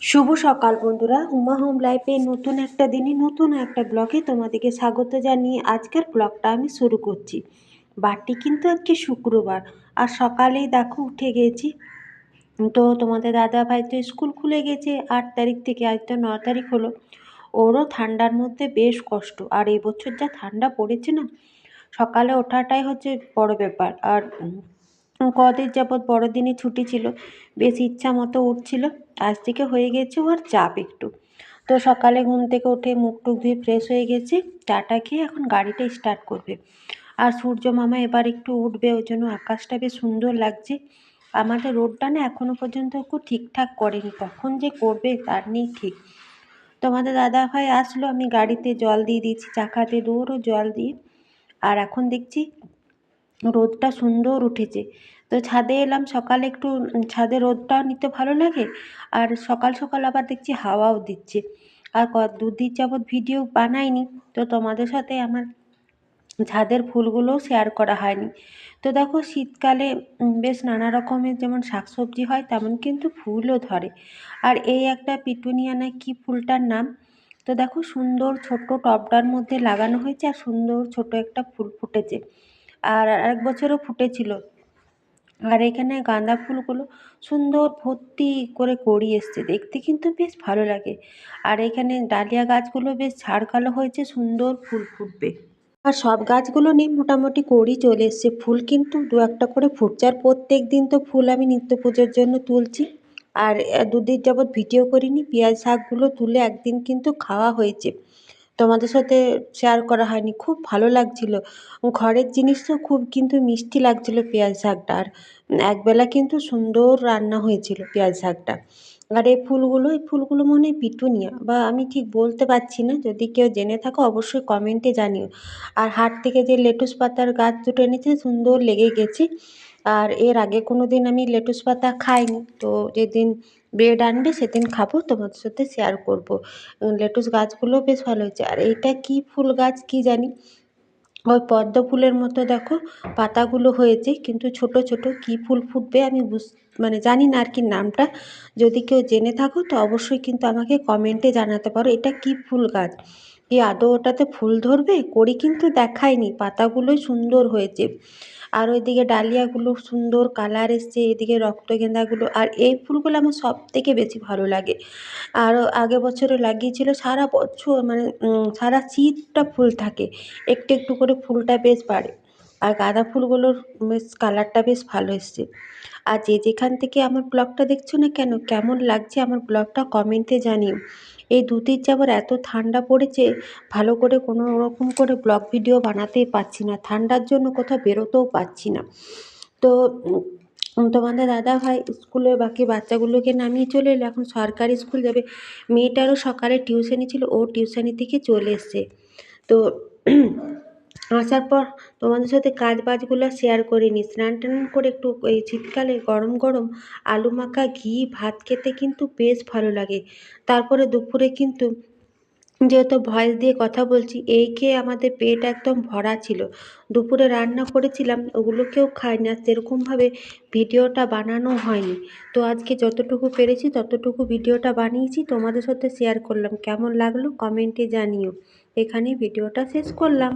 শুভ সকাল বন্ধুরা, হুমা হোম লাইফে নতুন একটা দিনে নতুন একটা ব্লগে তোমাদেরকে স্বাগত জানিয়ে আজকের ব্লগটা আমি শুরু করছি। বারটি কিন্তু আজকে শুক্রবার, আর সকালেই দেখো উঠে গেছি। তো তোমাদের দাদা ভাই তো স্কুল খুলে গেছে 8 তারিখ থেকে, আজ তো 9 তারিখ হলো। ওরও ঠান্ডার মধ্যে বেশ কষ্ট, আর এই বছর যা ঠান্ডা পড়েছে না, সকালে ওঠাটাই হচ্ছে বড় ব্যাপার। আর কদিন যাবৎ বড়দিনে ছুটি ছিল, বেশ ইচ্ছা মতো উঠছিল। আজ থেকে হয়ে গেছে ওর চাপ একটু। তো সকালে ঘুম থেকে উঠে মুখ টুক ধুয়ে ফ্রেশ হয়ে গেছে, চাটা খেয়ে এখন গাড়িটা স্টার্ট করবে। আর সূর্য মামা এবার একটু উঠবে, ওই জন্য আকাশটা বেশ সুন্দর লাগছে। আমাদের রোডটা না এখনো পর্যন্ত একটু ঠিকঠাক করেনি, কখন যে করবে তার নেই ঠিক। তোমাদের দাদা ভাই আসলো, আমি গাড়িতে জল দিয়ে দিয়েছি, চাকাতে দৌড়ও জল দিয়ে। আর এখন দেখছি রোদটা সুন্দর উঠেছে, তো ছাদে এলাম সকালে একটু। ছাদে রোদটাও নিতে ভালো লাগে, আর সকাল সকাল আবার দেখছি হাওয়াও দিচ্ছে। আর দুদিন যাবৎ ভিডিও বানাইনি, তো তোমাদের সাথে আমার ছাদের ফুলগুলোও শেয়ার করা হয়নি। তো দেখো শীতকালে বেশ নানা রকমের যেমন শাকসবজি হয়, তেমন কিন্তু ফুলও ধরে। আর এই একটা পিটুনিয়া না কি ফুলটার নাম, তো দেখো সুন্দর ছোট্ট টবটার মধ্যে লাগানো হয়েছে, আর সুন্দর ছোট একটা ফুল ফুটেছে। আর এক বছরও ফুটেছিল। আর এখানে গাঁদা ফুলগুলো সুন্দর ভর্তি করে কড়ি এসছে, দেখতে কিন্তু বেশ ভালো লাগে। আর এখানে ডালিয়া গাছগুলো বেশ ঝাড়কালো হয়েছে, সুন্দর ফুল ফুটবে। আর সব গাছগুলো নিয়ে মোটামুটি কড়ি চলে এসছে, ফুল কিন্তু দু একটা করে ফুটছে। আর প্রত্যেক দিন তো ফুল আমি নিত্য পুজোর জন্য তুলছি। আর দুদিন যাবৎ ভিডিও করিনি, পেঁয়াজ শাকগুলো তুলে একদিন কিন্তু খাওয়া হয়েছে, তোমাদের সাথে শেয়ার করা হয়নি। খুব ভালো লাগছিল, ঘরের জিনিস তো খুব কিন্তু মিষ্টি লাগছিল পেঁয়াজ শাকটা। আর একবেলা কিন্তু সুন্দর রান্না হয়েছিল পেঁয়াজ শাকটা। আর এই ফুলগুলো মনে হয় পিটুনিয়া, বা আমি ঠিক বলতে পারছি না, যদি কেউ জেনে থাকো অবশ্যই কমেন্টে জানিও। আর হাট থেকে যে লেটুস পাতার গাছ দুটো এনেছে, সুন্দর লেগে গেছে। আর এর আগে কোনো দিন আমি লেটুস পাতা খাইনি, তো যেদিন ব্রেড আনবে সেদিন খাবো, তোমাদের সাথে শেয়ার করব। লেটুস গাছগুলো বেশ ভালো হয়েছে। আর এইটা কি ফুল গাছ কি জানি, ওই পদ্ম ফুলের মতো দেখো পাতাগুলো হয়েছে, কিন্তু ছোট ছোট কি ফুল ফুটবে আমি মানে জানি না আর কি নামটা। যদি কেউ জেনে থাকো তো অবশ্যই কিন্তু আমাকে কমেন্টে জানাতে পারো, এটা কি ফুল গাছ, কি আদৌ ওটাতে ফুল ধরবে। কড়ি কিন্তু দেখায়নি, পাতাগুলোই সুন্দর হয়েছে। আর ওইদিকে ডালিয়াগুলো সুন্দর কালার এসছে, এদিকে রক্তগেঁদাগুলো। আর এই ফুলগুলো আমার সব থেকে বেশি ভালো লাগে। আরও আগের বছরে লাগিয়েছিল, সারা বছর মানে সারা শীতটা ফুল থাকে, একটু একটু করে ফুলটা বেশ বাড়ে। আর গাঁদা ফুলগুলোর বেশ কালারটা বেশ ভালো এসছে। আর যে যেখান থেকে আমার ব্লগটা দেখছো না কেন, কেমন লাগছে আমার ব্লগটা কমেন্টে জানিও। এই দুদিন যাবার এত ঠান্ডা পড়েছে, ভালো করে কোনো রকম করে ব্লগ ভিডিও বানাতেই পারছি না, ঠান্ডার জন্য কোথাও বেরোতেও পারছি না। তো তোমাদের দাদা ভাই স্কুলে বাকি বাচ্চাগুলোকে নামিয়ে চলে এলো, এখন সরকারি স্কুল যাবে। মেয়েটারও সকালে টিউশনি ছিল, ও টিউশনি থেকে চলে এসছে। তো আসার পর তোমাদের সাথে কাজ বাজগুলো শেয়ার করে নিই। স্নান টান করে একটু এই শীতকালে গরম গরম আলু মাখা ঘি ভাত খেতে কিন্তু বেশ ভালো লাগে। তারপরে দুপুরে কিন্তু যেহেতু ভয়েস দিয়ে কথা বলছি, এই খেয়ে আমাদের পেট একদম ভরা ছিল। দুপুরে রান্না করেছিলাম, ওগুলো কেউ খায় না, সেরকমভাবে ভিডিওটা বানানো হয়নি। তো আজকে যতটুকু পেরেছি ততটুকু ভিডিওটা বানিয়েছি, তোমাদের সাথে শেয়ার করলাম। কেমন লাগলো কমেন্টে জানিও। এখানেই ভিডিওটা শেষ করলাম।